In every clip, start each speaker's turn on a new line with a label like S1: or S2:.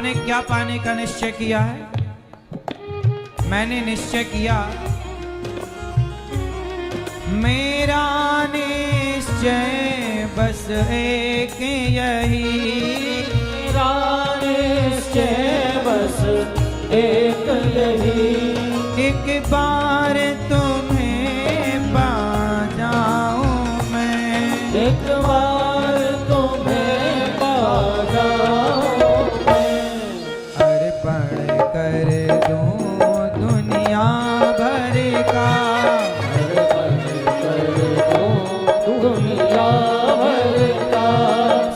S1: आपने क्या पाने का निश्चय किया है? मैंने निश्चय किया, मेरा निश्चय बस एक यही,
S2: मेरा निश्चय बस एक यही,
S1: एक बार तुम्हें पा जाऊं मैं,
S2: एक बार तुम्हें पा जाऊं मैं,
S1: अर्पण कर दूं दुनिया भर का,
S2: अर्पण कर दूं दुनिया भर का,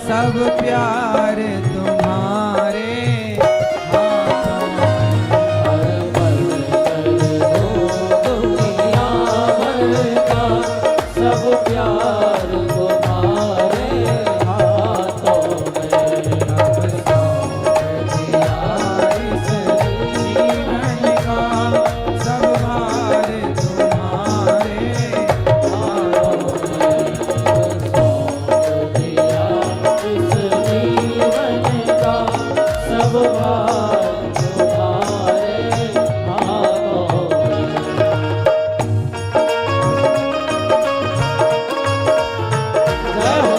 S1: सब प्यार तुम्हारे हाथों में,
S2: अर्पण कर दूं दुनिया भर का, सब प्यार तुम्हारे हाथों में,
S1: अब सौंप दिया इस जीवन का, सब भार तुम्हारे
S2: हाथों में, सौंप दिया इस जीवन का, सब भार तुम्हारे हाथों में। जय हो।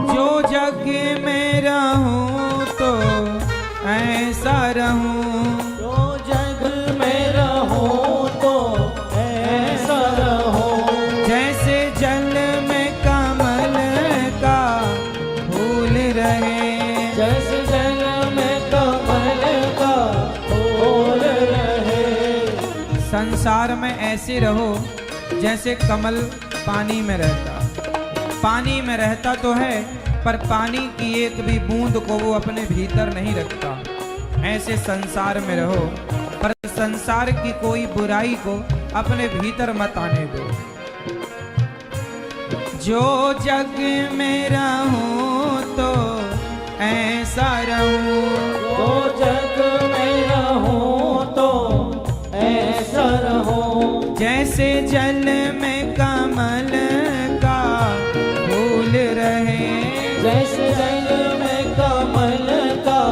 S1: जो जग में रहूं तो ऐसा रहूं,
S2: जो जग में रहूं तो ऐसा रहूं,
S1: जैसे जल में कमल का फूल रहे,
S2: जैसे जल में कमल का फूल रहे,
S1: संसार में ऐसे रहो जैसे कमल पानी में रहता। पानी में रहता तो है पर पानी की एक भी बूंद को वो अपने भीतर नहीं रखता। ऐसे संसार में रहो पर संसार की कोई बुराई को अपने भीतर मत आने दो। जो जग में रहूं तो ऐसा रहूं,
S2: जो जग में रहूं तो ऐसा रहूं,
S1: जैसे जल में कमल का फूल रहे,
S2: जैसे जल में कमल का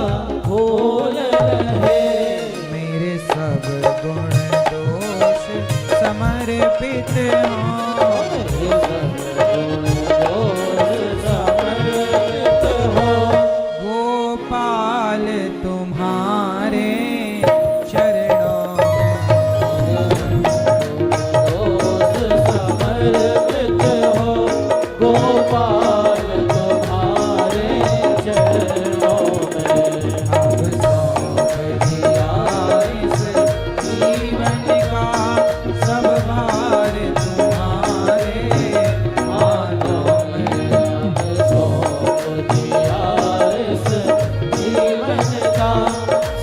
S2: फूल रहे,
S1: मेरे सब गुण दोष समर्पित हों,
S2: ये सब गुण समर्पित हो,
S1: गोपाल तुम्हारे चरणों में।
S2: दोष समर्पित हो, गोपाल तुम्हारे चरणों में,
S1: अब सौंप दिया इस जीवन का, सब भार तुम्हारे
S2: हाथों में, अब सौंप दिया इस जीवन का,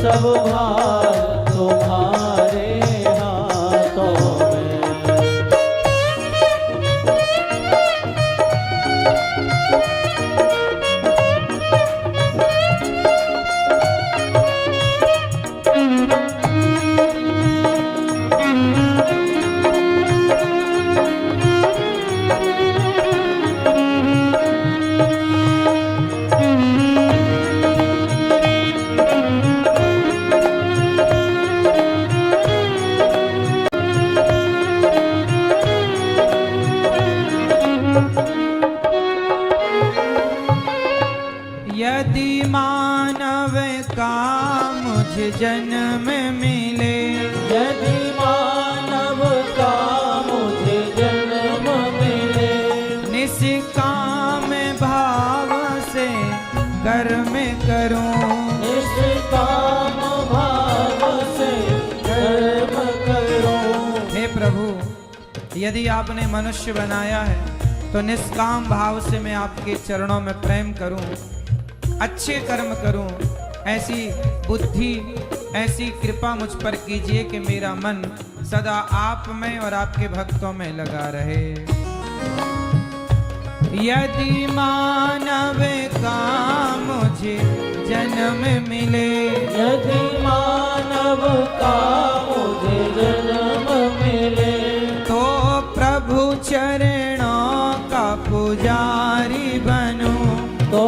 S2: सब भार तुम्हारे हाथों में।
S1: यदि मानव का मुझ जन्म मिले,
S2: यदि मानव का मुझे जन्म मिले,
S1: निष्काम भाव से कर्म करूं,
S2: निष्काम भाव से कर्म करूं।
S1: हे प्रभु, यदि आपने मनुष्य बनाया है तो निष्काम भाव से मैं आपके चरणों में प्रेम करूं, अच्छे कर्म करूं, ऐसी बुद्धि, ऐसी कृपा मुझ पर कीजिए कि मेरा मन सदा आप में और आपके भक्तों में लगा रहे। यदि मानव का मुझे जन्म मिले,
S2: यदि मानव का मुझे जन्म मिले,
S1: तो प्रभु चरणों का पुजारी बनूं,
S2: तो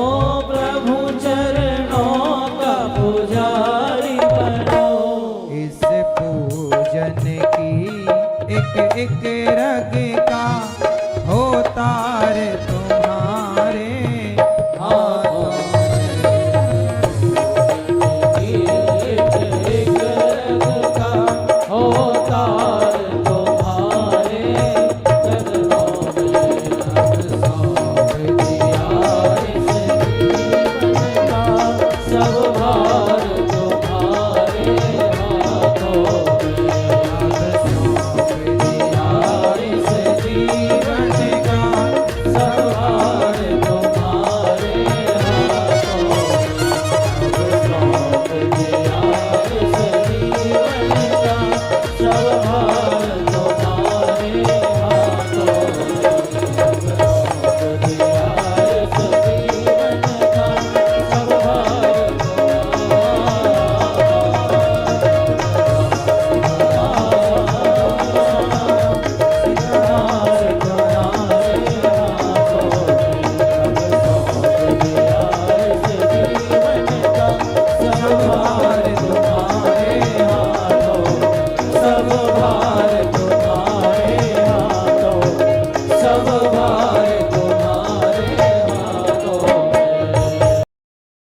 S2: प्रभु चरणों का पुजारी बनो।
S1: इस पूजन की एक एक